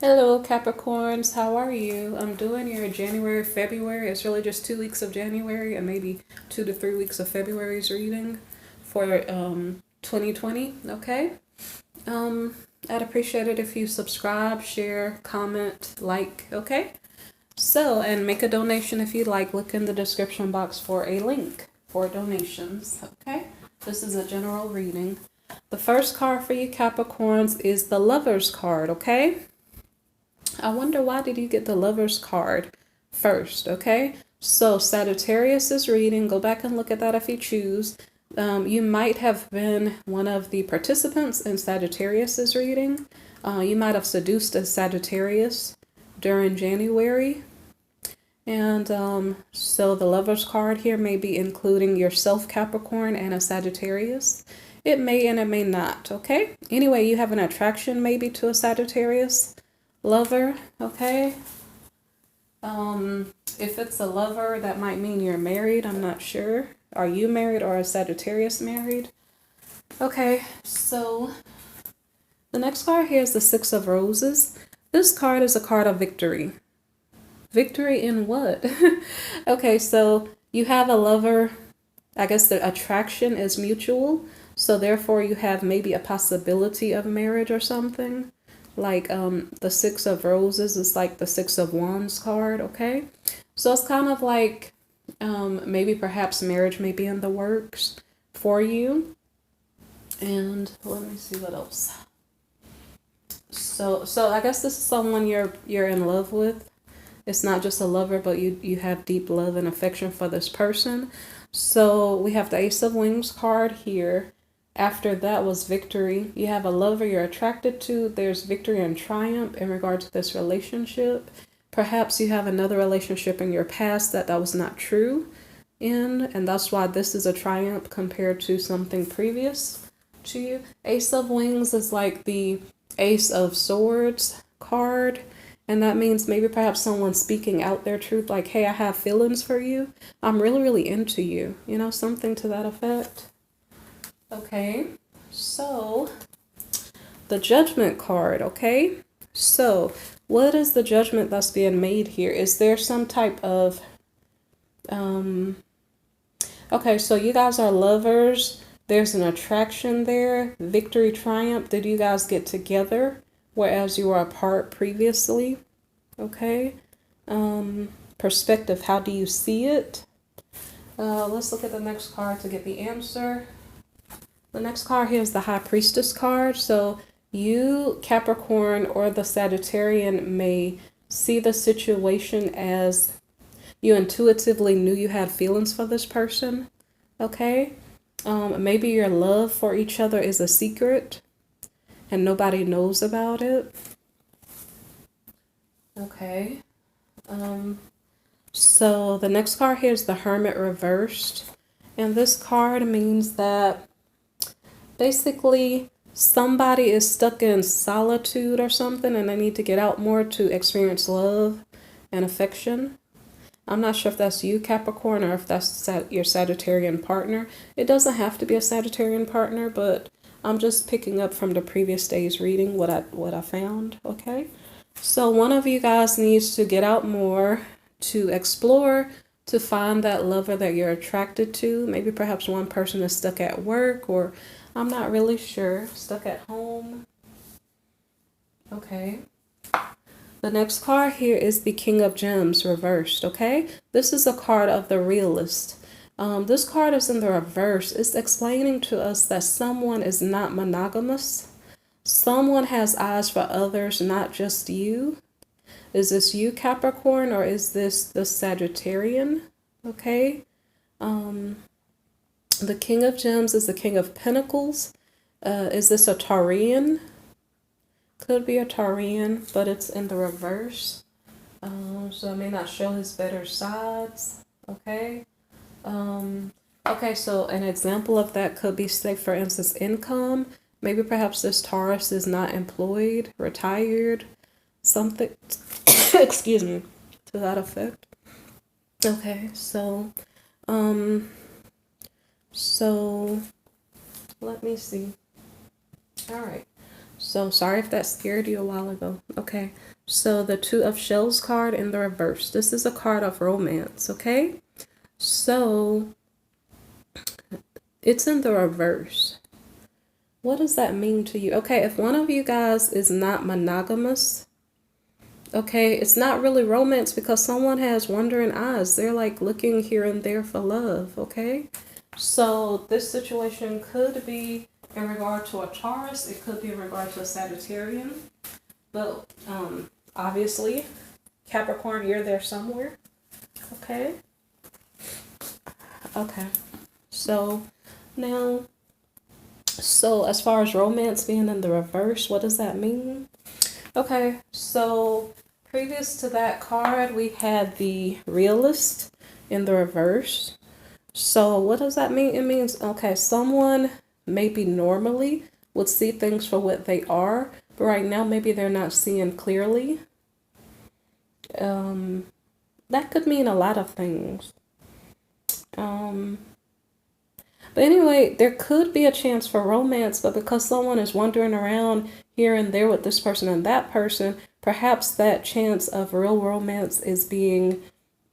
Hello, Capricorns. How are you? I'm doing your January, February. It's really just 2 weeks of January and maybe 2 to 3 weeks of February's reading for 2020. Okay. Um, I'd appreciate it if you subscribe, share, comment, like. Okay. So, and make a donation if you like. Look in the description box for a link for donations. Okay. This is a general reading. The first card for you Capricorns is the Lover's card. Okay. I wonder why did you get the Lover's card first, okay? So Sagittarius is reading. Go back and look at that if you choose. You might have been one of the participants in Sagittarius's reading. You might have seduced a Sagittarius during January. And so the Lover's card here may be including yourself, Capricorn, and a Sagittarius. It may and it may not, okay? Anyway, you have an attraction maybe to a Sagittarius lover, okay? If it's a lover, that might mean you're married. I'm not sure. Are you married or is Sagittarius married? Okay, so the next card here is the Six of Roses. This card is a card of victory. Victory in what? Okay, so you have a lover. I guess the attraction is mutual. So therefore you have maybe a possibility of marriage or something. Like the Six of Roses is like the Six of Wands card, okay? So it's kind of like maybe perhaps marriage may be in the works for you. And let me see what else. So I guess this is someone you're in love with. It's not just a lover, but you have deep love and affection for this person. So we have the Ace of Wings card here. After that was victory. You have a lover you're attracted to. There's victory and triumph in regard to this relationship. Perhaps you have another relationship in your past that was not true in, and that's why this is a triumph compared to something previous to you. Ace of Wings is like the Ace of Swords card, and that means maybe perhaps someone speaking out their truth, like, hey, I have feelings for you. I'm really, really into you. You know, something to that effect. Okay, so the Judgment card, okay? So what is the judgment that's being made here? Is there some type of, okay, so you guys are lovers. There's an attraction there. Victory, triumph. Did you guys get together whereas you were apart previously? Okay. Perspective, how do you see it? Let's look at the next card to get the answer. The next card here is the High Priestess card. So you, Capricorn, or the Sagittarian may see the situation as you intuitively knew you had feelings for this person. Okay? Maybe your love for each other is a secret and nobody knows about it. Okay. So the next card here is the Hermit reversed. And this card means that basically somebody is stuck in solitude or something and they need to get out more to experience love and affection. I'm not sure if that's you, Capricorn, or if that's your Sagittarian partner. It doesn't have to be a Sagittarian partner, but I'm just picking up from the previous day's reading what I found, okay? So one of you guys needs to get out more to explore, to find that lover that you're attracted to. Maybe perhaps one person is stuck at work, or I'm not really sure, stuck at home. Okay. The next card here is the King of Gems reversed, okay? This is a card of the realist. This card is in the reverse. It's explaining to us that someone is not monogamous. Someone has eyes for others, not just you. Is this you, Capricorn, or is this the Sagittarian? Okay. The King of Gems is the King of Pentacles. Is this a Taurian? Could be a Taurian, but it's in the reverse. So it may not show his better sides. Okay. Okay, so an example of that could be, say, for instance, income. Maybe perhaps this Taurus is not employed, retired, something, excuse me, to that effect. Okay, so let me see. All right. So sorry if that scared you a while ago. Okay. So the Two of Shells card in the reverse. This is a card of romance, okay? So it's in the reverse. What does that mean to you? Okay, if one of you guys is not monogamous, okay, it's not really romance because someone has wandering eyes. They're like looking here and there for love, okay? So this situation could be in regard to a Taurus. It could be in regard to a Sagittarian. But obviously, Capricorn, you're there somewhere, okay? Okay. So now, so as far as romance being in the reverse, what does that mean? Okay, so previous to that card, we had the Realist in the reverse. So what does that mean? It means, okay, someone maybe normally would see things for what they are, but right now maybe they're not seeing clearly. That could mean a lot of things. But anyway, there could be a chance for romance, but because someone is wandering around here and there with this person and that person, perhaps that chance of real romance is being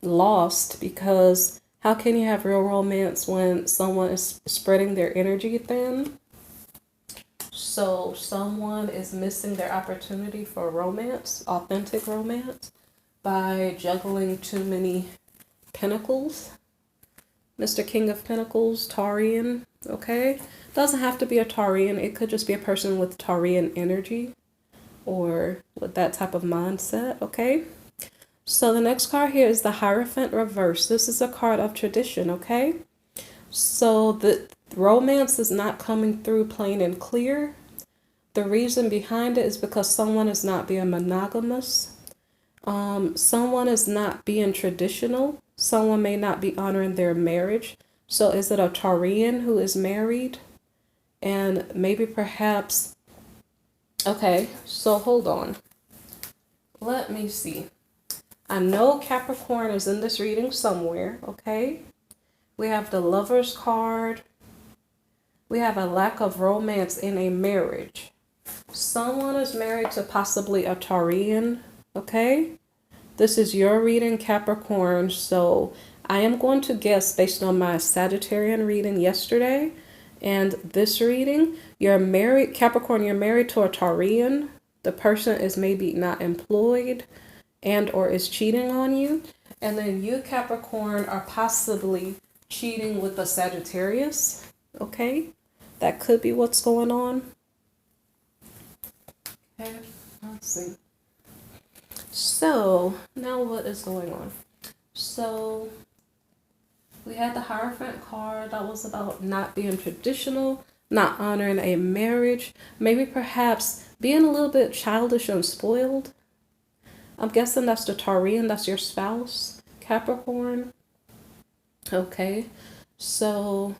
lost, because how can you have real romance when someone is spreading their energy thin? So someone is missing their opportunity for romance, authentic romance, by juggling too many pentacles. Mr. King of Pentacles, Taurian, okay? Doesn't have to be a Taurian. It could just be a person with Taurian energy or with that type of mindset, okay? So the next card here is the Hierophant reverse. This is a card of tradition, okay? So the romance is not coming through plain and clear. The reason behind it is because someone is not being monogamous. Someone is not being traditional. Someone may not be honoring their marriage. So is it a Taurian who is married? And maybe perhaps, okay, so hold on. Let me see. I know Capricorn is in this reading somewhere, okay? We have the Lover's card. We have a lack of romance in a marriage. Someone is married to possibly a Taurian, okay? This is your reading, Capricorn, so I am going to guess based on my Sagittarian reading yesterday and this reading. You're married, Capricorn, you're married to a Taurian. The person is maybe not employed and or is cheating on you. And then you, Capricorn, are possibly cheating with a Sagittarius, okay? That could be what's going on. Okay, let's see. So now what is going on? So we had the Hierophant card that was about not being traditional, not honoring a marriage, maybe perhaps being a little bit childish and spoiled. I'm guessing that's the Taurian, that's your spouse, Capricorn. Okay, so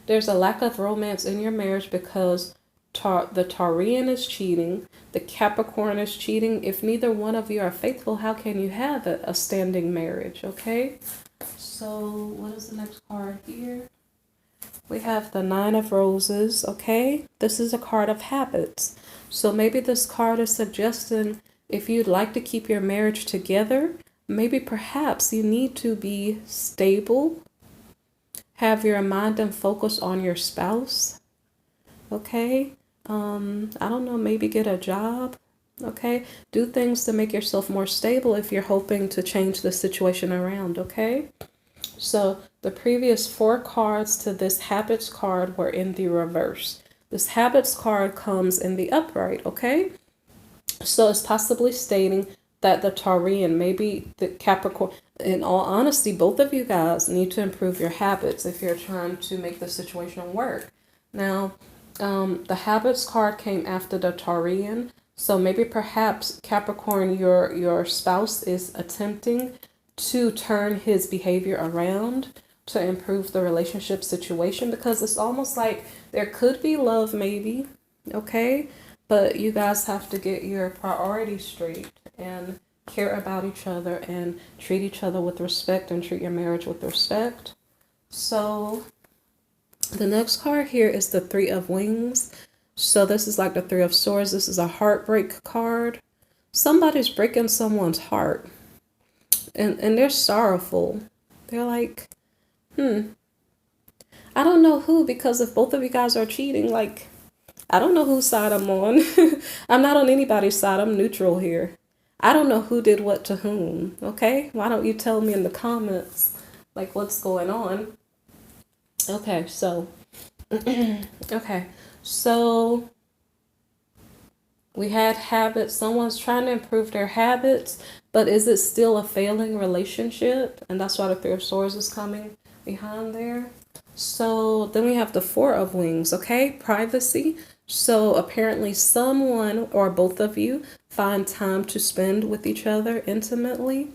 there's a lack of romance in your marriage because the Taurian is cheating, the Capricorn is cheating. If neither one of you are faithful, how can you have a standing marriage, okay? So what is the next card here? We have the Nine of Roses, okay? This is a card of habits. So maybe this card is suggesting if you'd like to keep your marriage together, maybe perhaps you need to be stable, have your mind and focus on your spouse, okay? I don't know, maybe get a job, okay? Do things to make yourself more stable if you're hoping to change the situation around, okay? So the previous 4 cards to this Habits card were in the reverse. This Habits card comes in the upright, okay? So it's possibly stating that the Taurian, maybe the Capricorn, in all honesty, both of you guys need to improve your habits if you're trying to make the situation work. Now, the Habits card came after the Taurian. So maybe perhaps Capricorn, your spouse is attempting to turn his behavior around to improve the relationship situation, because it's almost like there could be love maybe, okay? But you guys have to get your priorities straight and care about each other and treat each other with respect and treat your marriage with respect. So the next card here is the Three of Wings. So this is like the Three of Swords. This is a heartbreak card. Somebody's breaking someone's heart. And they're sorrowful. They're like, I don't know who, because if both of you guys are cheating, like, I don't know whose side I'm on. I'm not on anybody's side. I'm neutral here. I don't know who did what to whom. Okay? Why don't you tell me in the comments, like, what's going on? Okay, so, okay, so we had habits. Someone's trying to improve their habits, but is it still a failing relationship? And that's why the Three of Swords is coming behind there. So then we have the Four of Wings, okay? Privacy. So apparently someone or both of you find time to spend with each other intimately.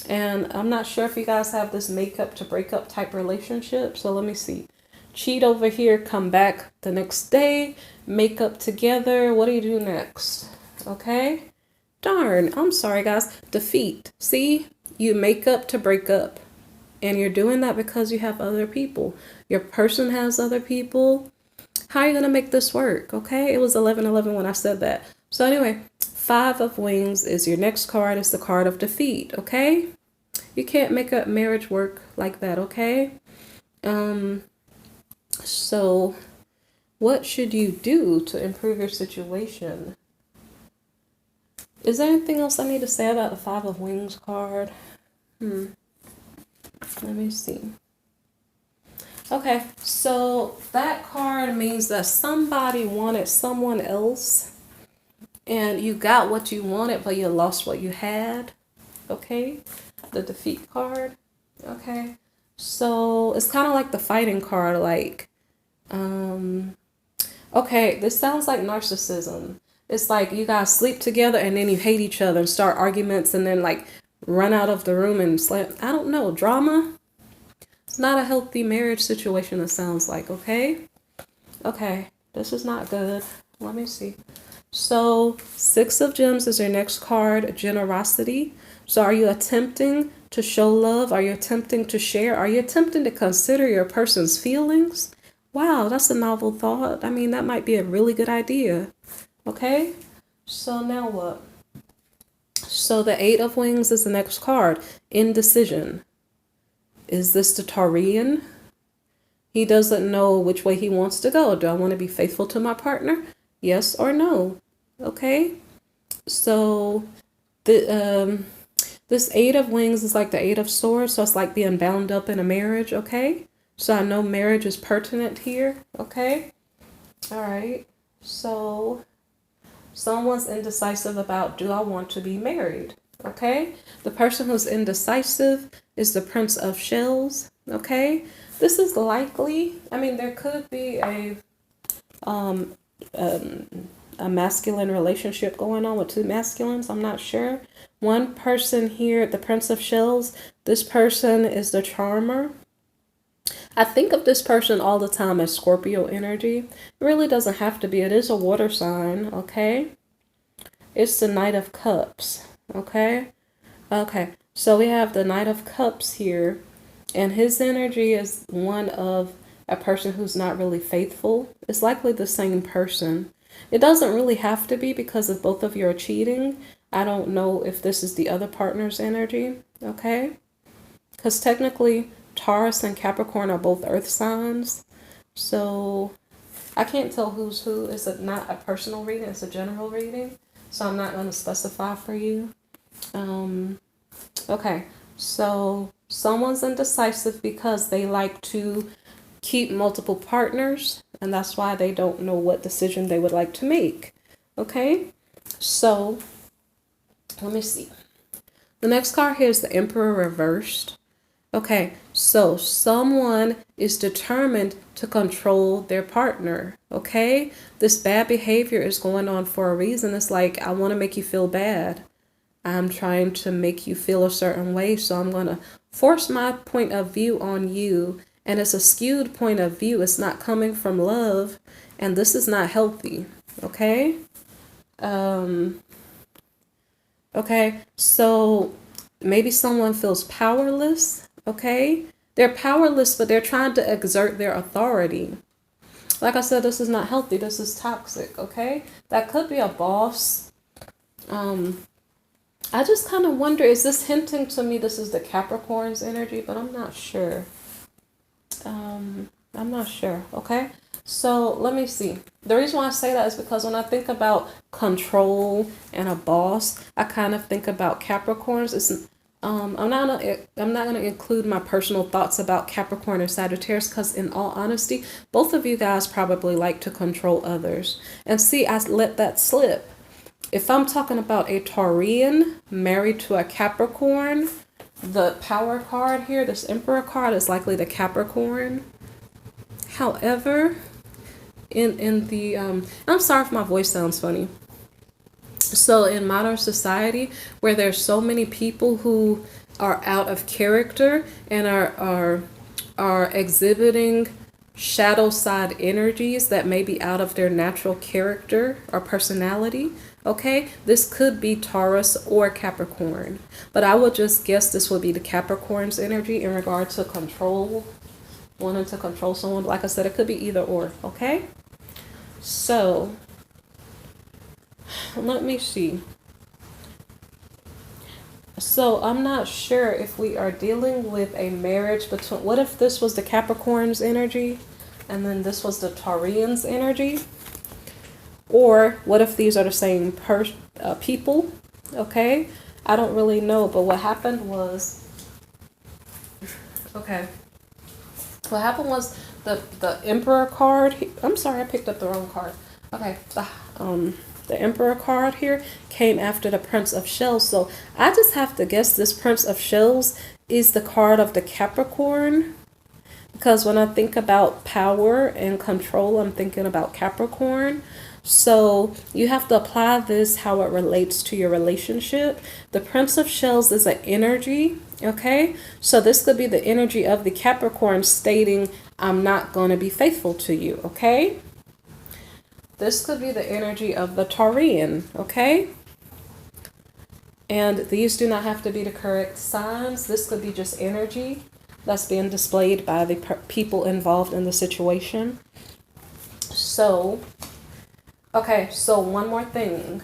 And I'm not sure if you guys have this makeup to breakup type relationship. So let me see. Cheat over here, come back the next day, make up together. What do you do next? Okay. Darn, I'm sorry guys. Defeat. See, you make up to break up. And you're doing that because you have other people. Your person has other people. How are you going to make this work? Okay. It was 11:11 when I said that. So anyway, Five of Wings is your next card. It's the card of defeat. Okay. You can't make a marriage work like that. Okay. So what should you do to improve your situation? Is there anything else I need to say about the Five of Wings card? Let me see. Okay, so that card means that somebody wanted someone else and you got what you wanted, but you lost what you had. Okay, the defeat card. Okay, so it's kind of like the fighting card, like, okay, this sounds like narcissism. It's like you guys sleep together and then you hate each other and start arguments and then like run out of the room and slam. I don't know, drama. It's not a healthy marriage situation, it sounds like, okay? Okay, this is not good. Let me see. So, Six of Gems is your next card, generosity. So are you attempting to show love? Are you attempting to share? Are you attempting to consider your person's feelings? Wow, that's a novel thought. I mean, that might be a really good idea. Okay, so now what? So the Eight of Wings is the next card, indecision. Is this the Taurian? He doesn't know which way he wants to go. Do I want to be faithful to my partner? Yes or no? Okay. So this Eight of Wings is like the Eight of Swords. So it's like being bound up in a marriage. Okay. So I know marriage is pertinent here. Okay. All right. So someone's indecisive about, do I want to be married? Okay. The person who's indecisive is the Prince of Shells. Okay. This is likely, I mean, there could be a masculine relationship going on with two masculines. I'm not sure. One person here, the Prince of Shells, this person is the charmer. I think of this person all the time as Scorpio energy. It really doesn't have to be. It is a water sign, okay? It's the Knight of Cups, okay? Okay, so we have the Knight of Cups here, and his energy is one of a person who's not really faithful. It's likely the same person. It doesn't really have to be, because if both of you are cheating, I don't know if this is the other partner's energy, okay? Because technically, Taurus and Capricorn are both earth signs. So I can't tell who's who. It's not a personal reading. It's a general reading. So I'm not going to specify for you. Okay. So someone's indecisive because they like to keep multiple partners. And that's why they don't know what decision they would like to make. Okay. So let me see. The next card here is the Emperor reversed. Okay, so someone is determined to control their partner, okay? This bad behavior is going on for a reason. It's like, I want to make you feel bad. I'm trying to make you feel a certain way, so I'm going to force my point of view on you. And it's a skewed point of view. It's not coming from love, and this is not healthy, okay? Okay, so maybe someone feels powerless. Okay, they're powerless, but they're trying to exert their authority. Like I said, this is not healthy. This is toxic, okay? That could be a boss. I just kind of wonder, is this hinting to me this is the Capricorn's energy? But I'm not sure. I'm not sure, okay? So let me see. The reason why I say that is because when I think about control and a boss, I kind of think about Capricorns. I'm not gonna include my personal thoughts about Capricorn or Sagittarius because, in all honesty, both of you guys probably like to control others. And see, I let that slip. If I'm talking about a Taurian married to a Capricorn, the power card here, this Emperor card, is likely the Capricorn. However, in the I'm sorry if my voice sounds funny. So in modern society, where there's so many people who are out of character and are exhibiting shadow side energies that may be out of their natural character or personality, okay, this could be Taurus or Capricorn. But I would just guess this would be the Capricorn's energy in regard to control, wanting to control someone. Like I said, it could be either or, okay? So let me see. So I'm not sure if we are dealing with a marriage between, what if this was the Capricorn's energy and then this was the Taurian's energy? Or what if these are the same people? Okay, I don't really know, but what happened was, okay, what happened was the Emperor card, I'm sorry, I picked up the wrong card. Okay, the Emperor card here came after the Prince of Shells. So I just have to guess this Prince of Shells is the card of the Capricorn. Because when I think about power and control, I'm thinking about Capricorn. So you have to apply this how it relates to your relationship. The Prince of Shells is an energy, okay? So this could be the energy of the Capricorn stating, I'm not going to be faithful to you, okay? This could be the energy of the Taurian, okay? And these do not have to be the correct signs. This could be just energy that's being displayed by the people involved in the situation. So, okay, so one more thing.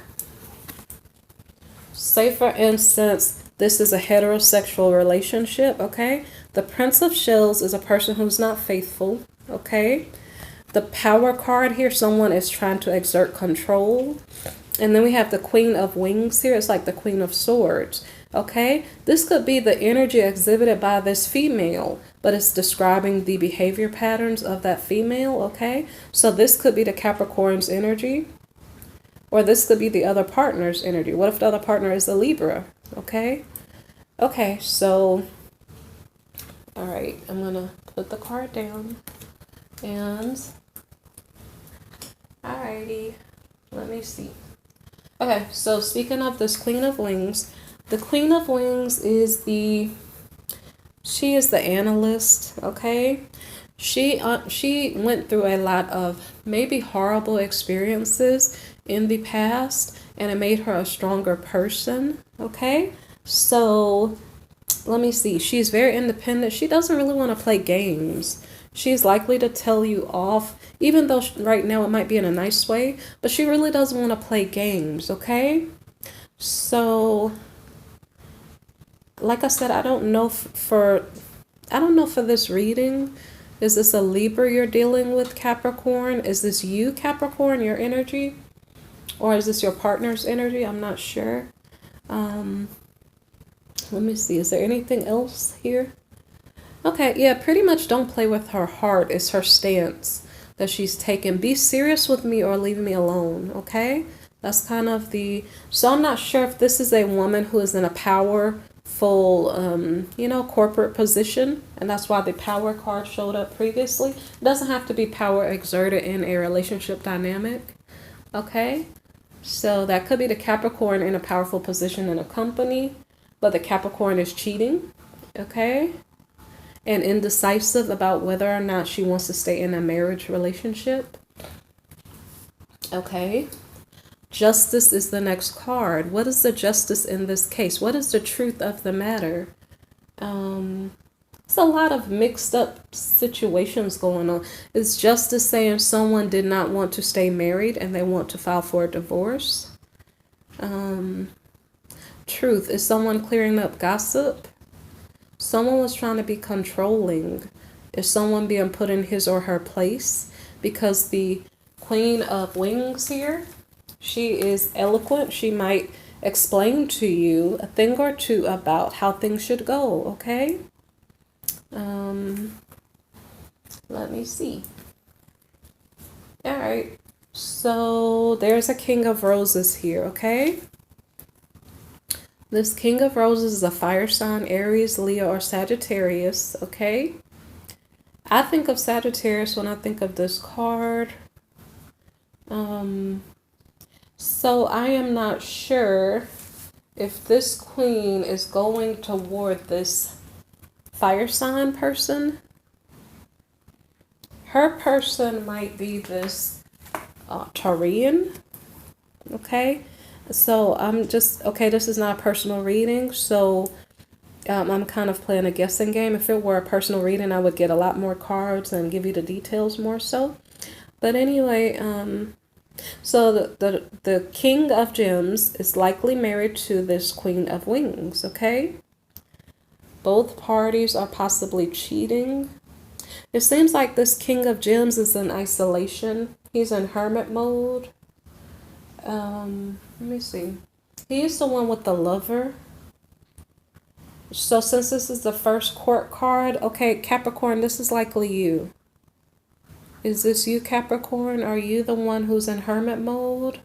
Say, for instance, this is a heterosexual relationship, okay? The Prince of Shells is a person who's not faithful, okay? The power card here, someone is trying to exert control. And then we have the Queen of Wings here. It's like the Queen of Swords. Okay, this could be the energy exhibited by this female, but it's describing the behavior patterns of that female. Okay, so this could be the Capricorn's energy, or this could be the other partner's energy. What if the other partner is a Libra? Okay, so all right, I'm gonna put the card down, and alrighty, let me see. Okay, so speaking of this Queen of Wings, the Queen of Wings is she is the analyst, okay? She went through a lot of maybe horrible experiences in the past, and it made her a stronger person, okay? So let me see. She's very independent. She doesn't really want to play games. She's likely to tell you off, even though right now it might be in a nice way, but she really doesn't want to play games, okay? So, like I said, I don't know for this reading. Is this a Libra you're dealing with, Capricorn? Is this you, Capricorn, your energy? Or is this your partner's energy? I'm not sure. Let me see. Is there anything else here? Okay, yeah, pretty much don't play with her heart is her stance that she's taken. Be serious with me or leave me alone, okay? That's kind of so I'm not sure if this is a woman who is in a powerful, corporate position, and that's why the power card showed up previously. It doesn't have to be power exerted in a relationship dynamic, okay? So that could be the Capricorn in a powerful position in a company, but the Capricorn is cheating, okay? And indecisive about whether or not she wants to stay in a marriage relationship. Okay. Justice is the next card. What is the justice in this case? What is the truth of the matter? It's a lot of mixed up situations going on. It's justice saying someone did not want to stay married and they want to file for a divorce. Truth is someone clearing up gossip. Someone was trying to be controlling. Is someone being put in his or her place? Because the Queen of Wings here, she is eloquent. She might explain to you a thing or two about how things should go, okay? Let me see. All right. So there's a King of Roses here, okay? This King of Roses is a fire sign, Aries, Leo, or Sagittarius, okay? I think of Sagittarius when I think of this card. So I am not sure if this queen is going toward this fire sign person. Her person might be this Taurian, okay? So I'm just, okay, this is not a personal reading, so I'm kind of playing a guessing game. If it were a personal reading, I would get a lot more cards and give you the details more so. But anyway, so the King of Gems is likely married to this Queen of Wings, okay? Both parties are possibly cheating. It seems like this King of Gems is in isolation. He's in hermit mode. Let me see. He is the one with the Lover. So since this is the first court card, okay, Capricorn, this is likely you. Is this you, Capricorn? Are you the one who's in hermit mode?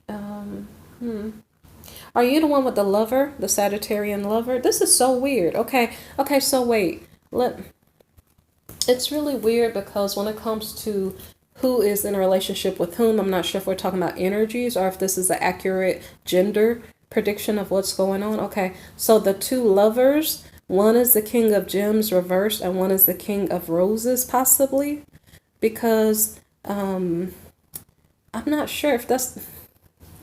Are you the one with the Lover, the Sagittarian Lover? This is so weird. Okay, so wait. It's really weird because when it comes to who is in a relationship with whom, I'm not sure if we're talking about energies or if this is an accurate gender prediction of what's going on. Okay, so the two lovers, one is the King of Gems reversed and one is the King of Roses possibly, because I'm not sure if that's,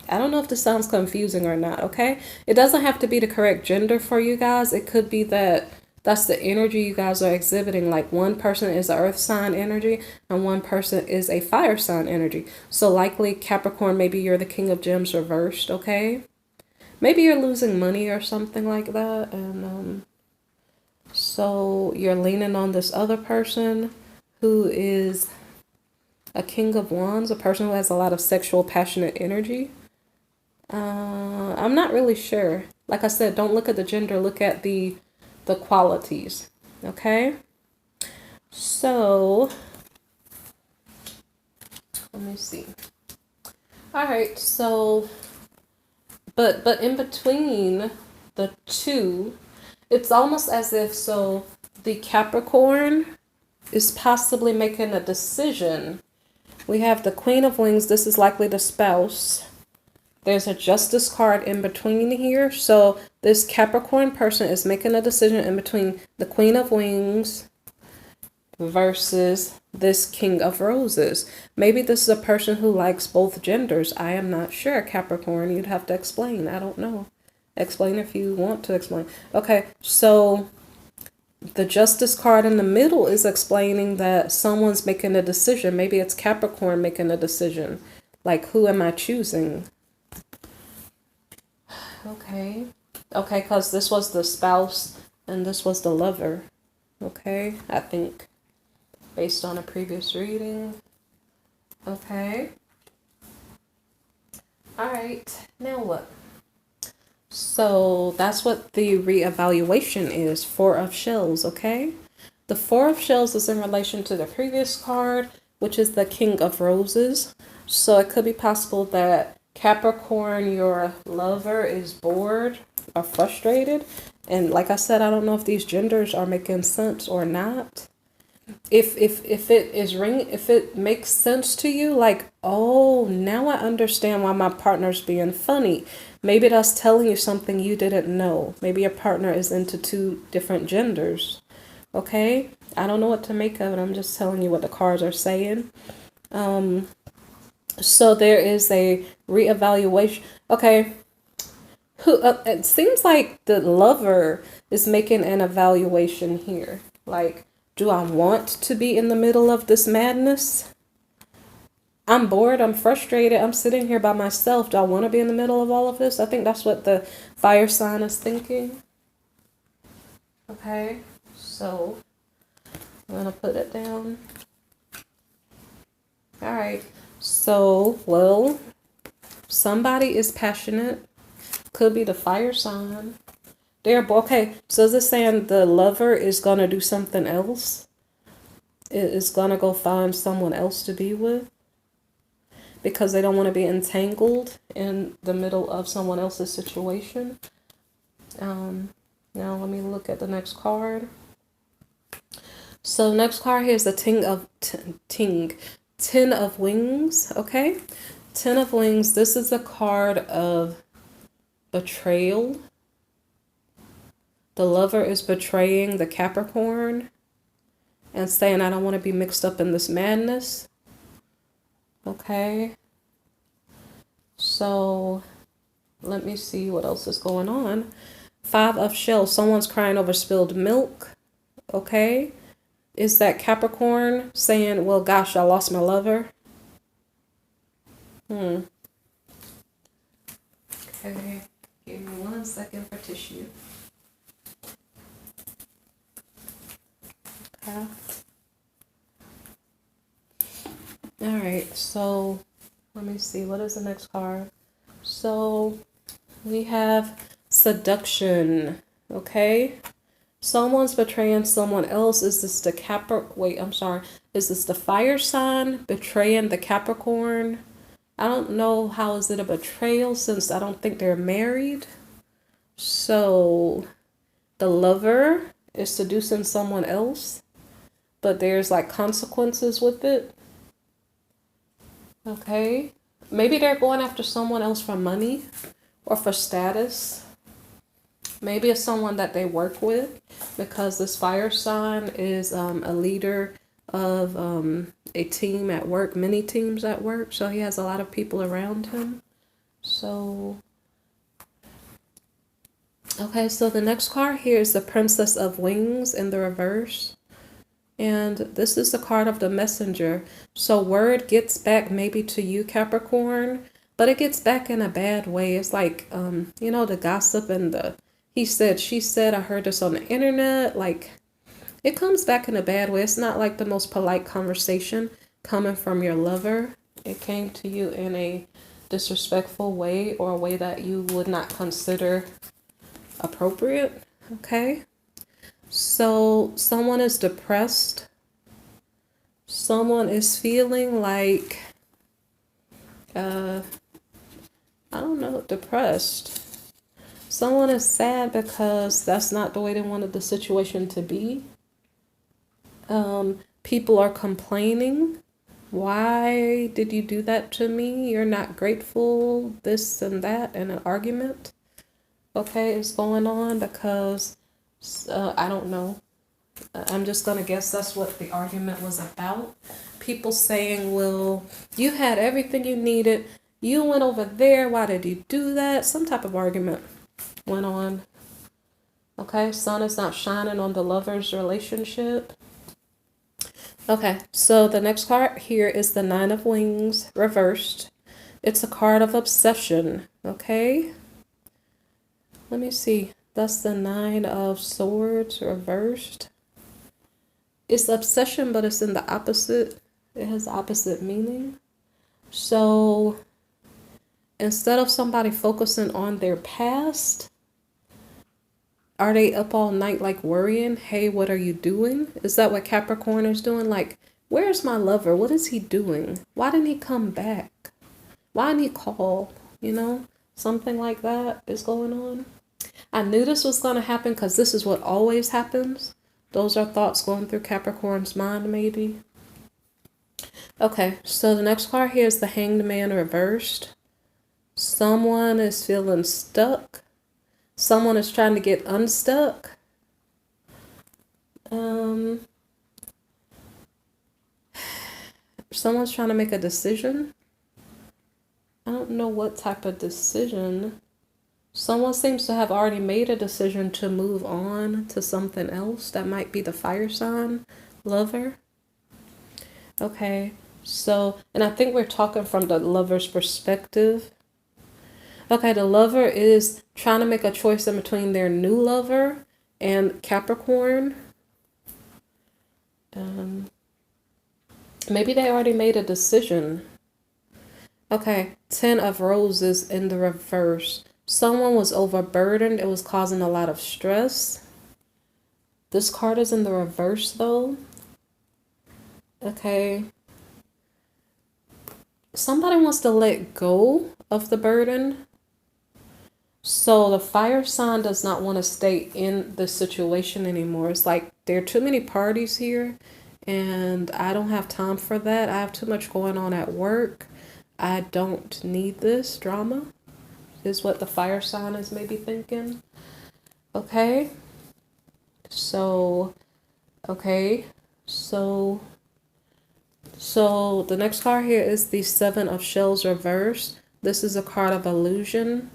I don't know if this sounds confusing or not, okay? It doesn't have to be the correct gender for you guys. It could be that that's the energy you guys are exhibiting. Like one person is an earth sign energy and one person is a fire sign energy. So likely Capricorn, maybe you're the King of Gems reversed, okay? Maybe you're losing money or something like that. And so you're leaning on this other person who is a King of Wands, a person who has a lot of sexual, passionate energy. I'm not really sure. Like I said, don't look at the gender, look at the qualities, okay? So let me see. All right, so but in between the two, it's almost as if so the Capricorn is possibly making a decision. We have the Queen of Wings. This is likely the spouse. There's a Justice card in between here. So this Capricorn person is making a decision in between the Queen of Wings versus this King of Roses. Maybe this is a person who likes both genders. I am not sure, Capricorn. You'd have to explain. I don't know. Explain if you want to explain. Okay, so the Justice card in the middle is explaining that someone's making a decision. Maybe it's Capricorn making a decision. Like, who am I choosing? Okay, because this was the spouse and this was the lover. Okay, I think based on a previous reading. Okay. All right, now what? So that's what the reevaluation is. Four of Shells, okay? The Four of Shells is in relation to the previous card, which is the King of Roses. So it could be possible that Capricorn, your lover, is bored or frustrated. And like I said, I don't know if these genders are making sense or not. If it makes sense to you, like, oh, now I understand why my partner's being funny. Maybe that's telling you something you didn't know. Maybe your partner is into two different genders. Okay? I don't know what to make of it. I'm just telling you what the cards are saying. So there is a reevaluation. Okay. Who? It seems like the lover is making an evaluation here. Like, do I want to be in the middle of this madness? I'm bored. I'm frustrated. I'm sitting here by myself. Do I want to be in the middle of all of this? I think that's what the fire sign is thinking. Okay, so I'm gonna put it down. All right. So, well, somebody is passionate. Could be the fire sign. They're okay. So is it saying the lover is gonna do something else? It is gonna go find someone else to be with because they don't want to be entangled in the middle of someone else's situation. Now let me look at the next card. So next card here is the Ten of Wings. Okay, Ten of Wings. This is a card of betrayal. The lover is betraying the Capricorn and saying, I don't want to be mixed up in this madness. Okay. So let me see what else is going on. Five of Shells. Someone's crying over spilled milk. Okay. Is that Capricorn saying, well, gosh, I lost my lover? Okay. Give me 1 second for tissue. Okay. All right. So let me see. What is the next card? So we have seduction. Okay. Someone's betraying someone else. Is this the Wait, I'm sorry. Is this the fire sign betraying the Capricorn? I don't know how is it a betrayal since I don't think they're married. So the lover is seducing someone else, but there's like consequences with it. Okay. Maybe they're going after someone else for money or for status. Maybe it's someone that they work with because this fire sign is a leader of a team at work, many teams at work. So he has a lot of people around him. So, okay, so the next card here is the Princess of Wings in the reverse. And this is the card of the messenger. So word gets back maybe to you, Capricorn, but it gets back in a bad way. It's like, you know, the gossip and the he said, she said, I heard this on the internet. Like, it comes back in a bad way. It's not like the most polite conversation coming from your lover. It came to you in a disrespectful way or a way that you would not consider appropriate. Okay. So someone is depressed. Someone is feeling like, I don't know, depressed. Someone is sad because that's not the way they wanted the situation to be. People are complaining. Why did you do that to me? You're not grateful, this and that, and an argument. Okay, is going on because, I don't know. I'm just going to guess that's what the argument was about. People saying, well, you had everything you needed. You went over there. Why did you do that? Some type of argument went on. Okay, sun is not shining on the lover's relationship. Okay, so the next card here is the Nine of Wings reversed. It's a card of obsession. Okay, let me see. That's the Nine of Swords reversed. It's obsession, but it's in the opposite. It has opposite meaning. So instead of somebody focusing on their past, are they up all night like worrying? Hey, what are you doing? Is that what Capricorn is doing? Like, where's my lover? What is he doing? Why didn't he come back? Why didn't he call? You know, something like that is going on. I knew this was going to happen because this is what always happens. Those are thoughts going through Capricorn's mind, maybe. Okay, so the next card here is the Hanged Man reversed. Someone is feeling stuck. Someone is trying to get unstuck. Someone's trying to make a decision. I don't know what type of decision Someone seems to have already made a decision to move on to something else. That might be the fire sign lover. Okay, so, and I think we're talking from the lover's perspective. Okay, the lover is trying to make a choice in between their new lover and Capricorn. Maybe they already made a decision. Okay, 10 of Roses in the reverse. Someone was overburdened. It was causing a lot of stress. This card is in the reverse though. Okay. Somebody wants to let go of the burden. So the fire sign does not want to stay in the situation anymore. It's like there are too many parties here and I don't have time for that. I have too much going on at work. I don't need this drama, is what the fire sign is maybe thinking. Okay. So, okay. So the next card here is the 7 of Shells reversed. This is a card of illusion.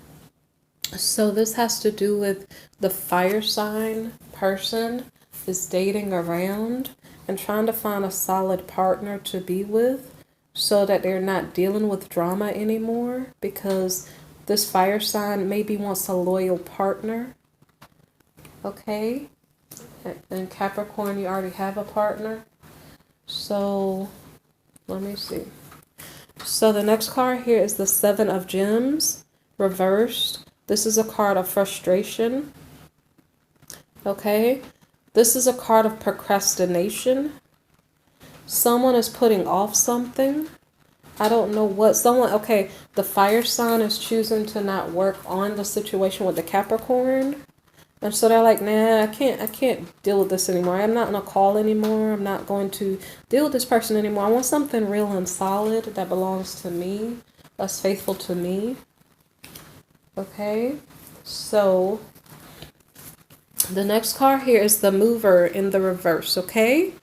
So this has to do with the fire sign person is dating around and trying to find a solid partner to be with so that they're not dealing with drama anymore, because this fire sign maybe wants a loyal partner. Okay. And Capricorn, you already have a partner. So let me see. So the next card here is the 7 of Gems reversed. This is a card of frustration. Okay. This is a card of procrastination. Someone is putting off something. I don't know what. Someone, okay, the fire sign is choosing to not work on the situation with the Capricorn. And so they're like, nah, I can't deal with this anymore. I'm not on a call anymore. I'm not going to deal with this person anymore. I want something real and solid that belongs to me, that's faithful to me. Okay, so the next card here is the Mover in the reverse. Okay,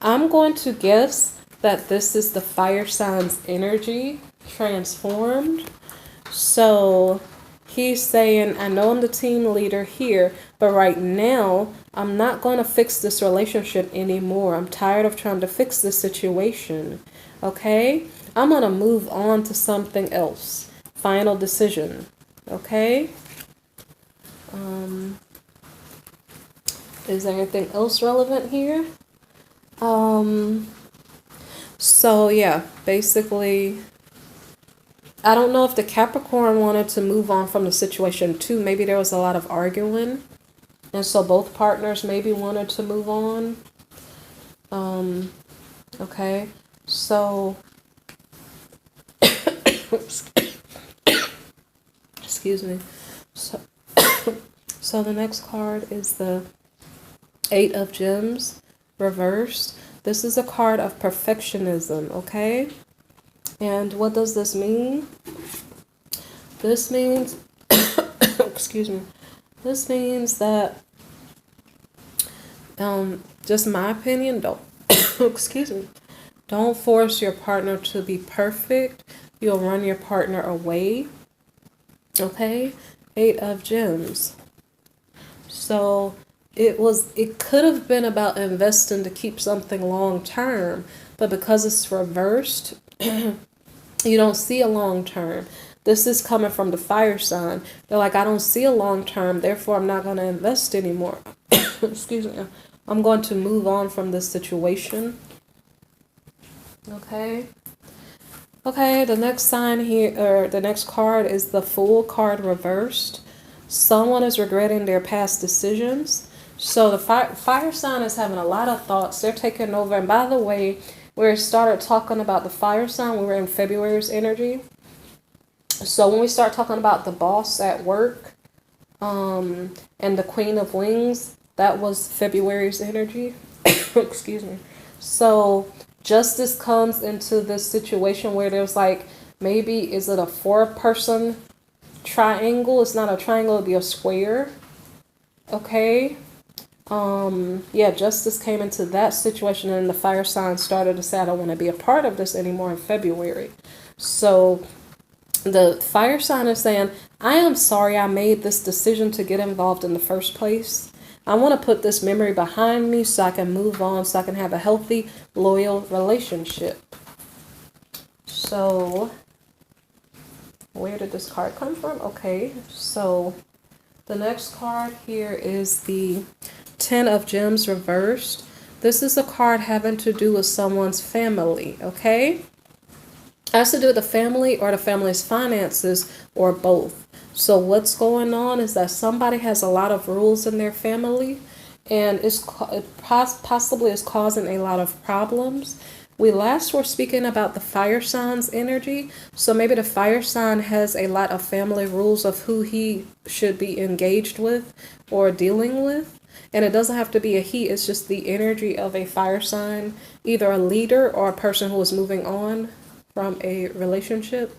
I'm going to guess that this is the fire sign's energy transformed. So he's saying, I know I'm the team leader here, but right now I'm not going to fix this relationship anymore. I'm tired of trying to fix this situation. Okay, I'm going to move on to something else. Final decision. Okay. Is there anything else relevant here? So yeah, basically, I don't know if the Capricorn wanted to move on from the situation too. Maybe there was a lot of arguing, and so both partners maybe wanted to move on. Okay, so excuse me. So the next card is the 8 of Gems reversed. This is a card of perfectionism, okay? And what does this mean? This means, excuse me, this means that, just my opinion, don't, excuse me, don't force your partner to be perfect. You'll run your partner away, okay? 8 of Gems. So it could have been about investing to keep something long term, but because it's reversed, you don't see a long term. This is coming from the fire sign. They're like, I don't see a long term, therefore I'm not going to invest anymore. Excuse me. I'm going to move on from this situation. Okay. Okay, the next sign here, or the next card is the Fool card reversed. Someone is regretting their past decisions. So the fire sign is having a lot of thoughts. They're taking over. And by the way, we started talking about the fire sign, we were in February's energy. So when we start talking about the boss at work, and the Queen of Wings, that was February's energy. Excuse me. So justice comes into this situation where there's like, maybe is it a 4-person triangle? It's not a triangle, it'd be a square. Okay. Yeah, justice came into that situation, and the fire sign started to say, I don't want to be a part of this anymore in February. So The fire sign is saying, I am sorry I made this decision to get involved in the first place. I want to put this memory behind me so I can move on, so I can have a healthy, loyal relationship. So, where did this card come from? Okay, so the next card here is the Ten of Gems reversed. This is a card having to do with someone's family, okay? It has to do with the family or the family's finances or both. So what's going on is that somebody has a lot of rules in their family, and it possibly is causing a lot of problems. We last were speaking about the fire sign's energy. So maybe the fire sign has a lot of family rules of who he should be engaged with or dealing with. And it doesn't have to be a he, it's just the energy of a fire sign, either a leader or a person who is moving on from a relationship.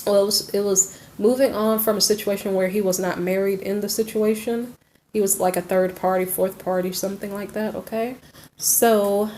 Well, it was moving on from a situation where he was not married in the situation. He was like a third party, fourth party, something like that, okay? So,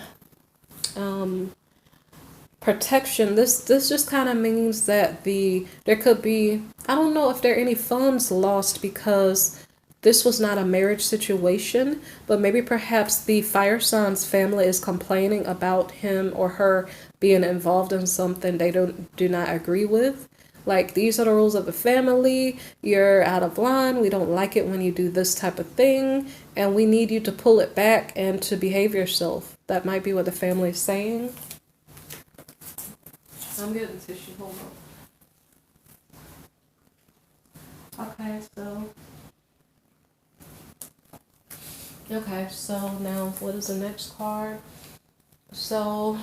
protection, this just kind of means that there could be, I don't know if there are any funds lost because this was not a marriage situation, but maybe perhaps the fire sign's family is complaining about him or her being involved in something they do not agree with. Like, these are the rules of the family, you're out of line, we don't like it when you do this type of thing, and we need you to pull it back and to behave yourself. That might be what the family is saying. I'm getting tissue, hold on. Okay, so now what is the next card? So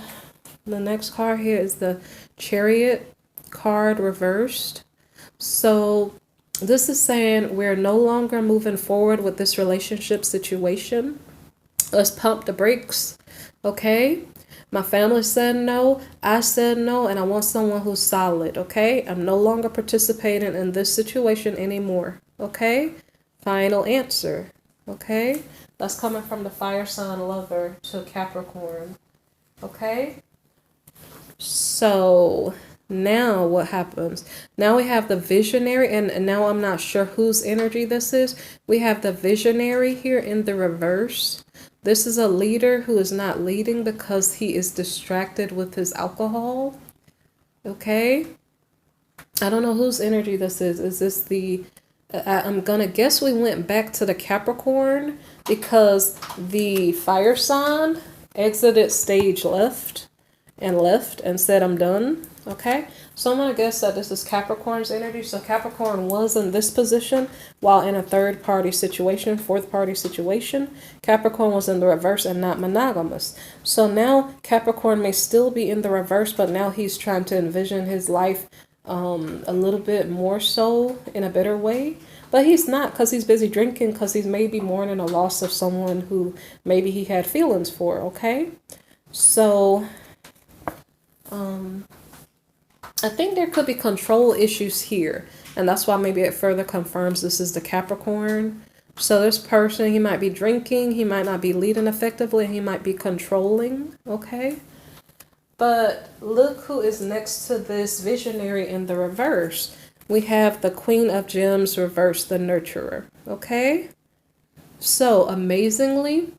the next card here is the Chariot card reversed. So this is saying we're no longer moving forward with this relationship situation. Let's pump the brakes, okay? My family said no, I said no, and I want someone who's solid, okay? I'm no longer participating in this situation anymore, okay? Final answer, okay? That's coming from the fire sign lover to Capricorn, okay? So now what happens? Now we have the visionary, and now I'm not sure whose energy this is. We have the visionary here in the reverse. This is a leader who is not leading because he is distracted with his alcohol. Okay? I don't know whose energy this is. Is this the... I'm going to guess we went back to the Capricorn because the fire sign exited stage left and said, I'm done. Okay? So I'm going to guess that this is Capricorn's energy. So Capricorn was in this position while in a third party situation, fourth party situation. Capricorn was in the reverse and not monogamous. So now Capricorn may still be in the reverse, but now he's trying to envision his life a little bit more so in a better way. But he's not, because he's busy drinking, because he's maybe mourning a loss of someone who maybe he had feelings for, okay? So I think there could be control issues here, and that's why maybe it further confirms this is the Capricorn. So this person, he might be drinking, he might not be leading effectively, he might be controlling, okay? But look who is next to this visionary in the reverse. We have the Queen of Gems reverse, the nurturer, okay? So amazingly,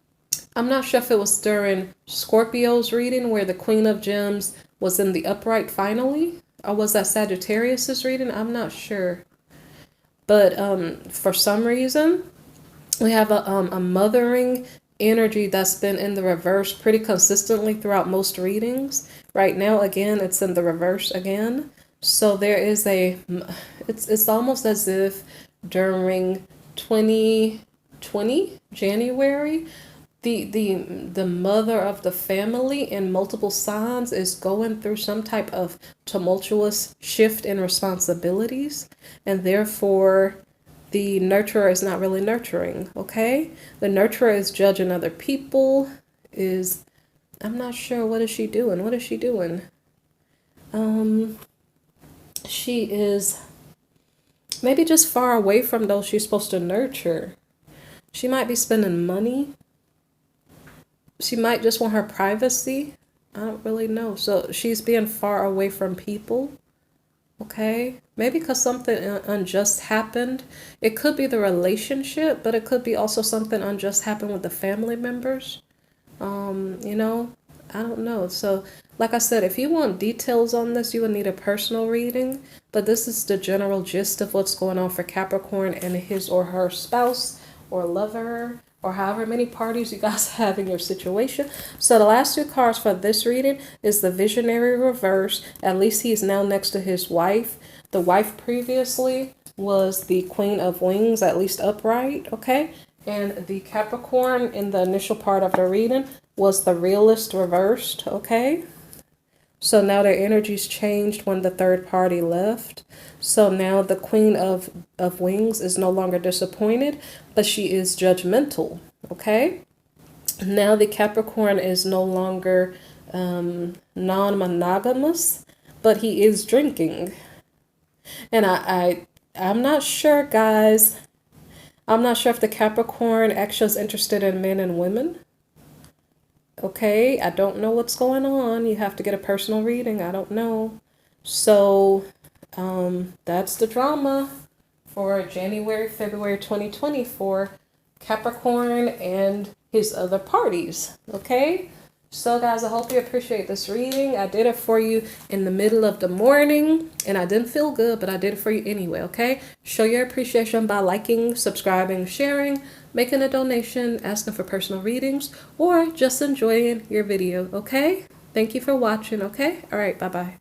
I'm not sure if it was during Scorpio's reading where the Queen of Gems was in the upright finally, or was that Sagittarius's reading? I'm not sure. But for some reason, we have a mothering energy that's been in the reverse pretty consistently throughout most readings. Right now, again, it's in the reverse again. So there is it's almost as if during 2020, January, the mother of the family in multiple signs is going through some type of tumultuous shift in responsibilities, and therefore the nurturer is not really nurturing, okay? The nurturer is judging other people, I'm not sure, what is she doing? What is she doing? She is maybe just far away from those she's supposed to nurture. She might be spending money. She might just want her privacy. I don't really know. So she's being far away from people. Okay, maybe because something unjust happened. It could be the relationship, but it could be also something unjust happened with the family members. You know, I don't know. So, like I said, if you want details on this, you would need a personal reading. But this is the general gist of what's going on for Capricorn and his or her spouse or lover or however many parties you guys have in your situation. So the last two cards for this reading is the Visionary reverse. At least he's now next to his wife. The wife previously was the Queen of Wings, at least upright, okay? And the Capricorn in the initial part of the reading was the Realist reversed, okay? So now their energies changed when the third party left. So now the Queen of Wings is no longer disappointed, but she is judgmental, okay? Now the Capricorn is no longer non-monogamous, but he is drinking. And I'm not sure, guys. I'm not sure if the Capricorn actually is interested in men and women. Okay, I don't know what's going on. You have to get a personal reading. I don't know. So, that's the drama for January, February 2020 for Capricorn and his other parties. Okay? So guys, I hope you appreciate this reading. I did it for you in the middle of the morning and I didn't feel good, but I did it for you anyway, okay? Show your appreciation by liking, subscribing, sharing, making a donation, asking for personal readings, or just enjoying your video, okay? Thank you for watching, okay? All right, bye-bye.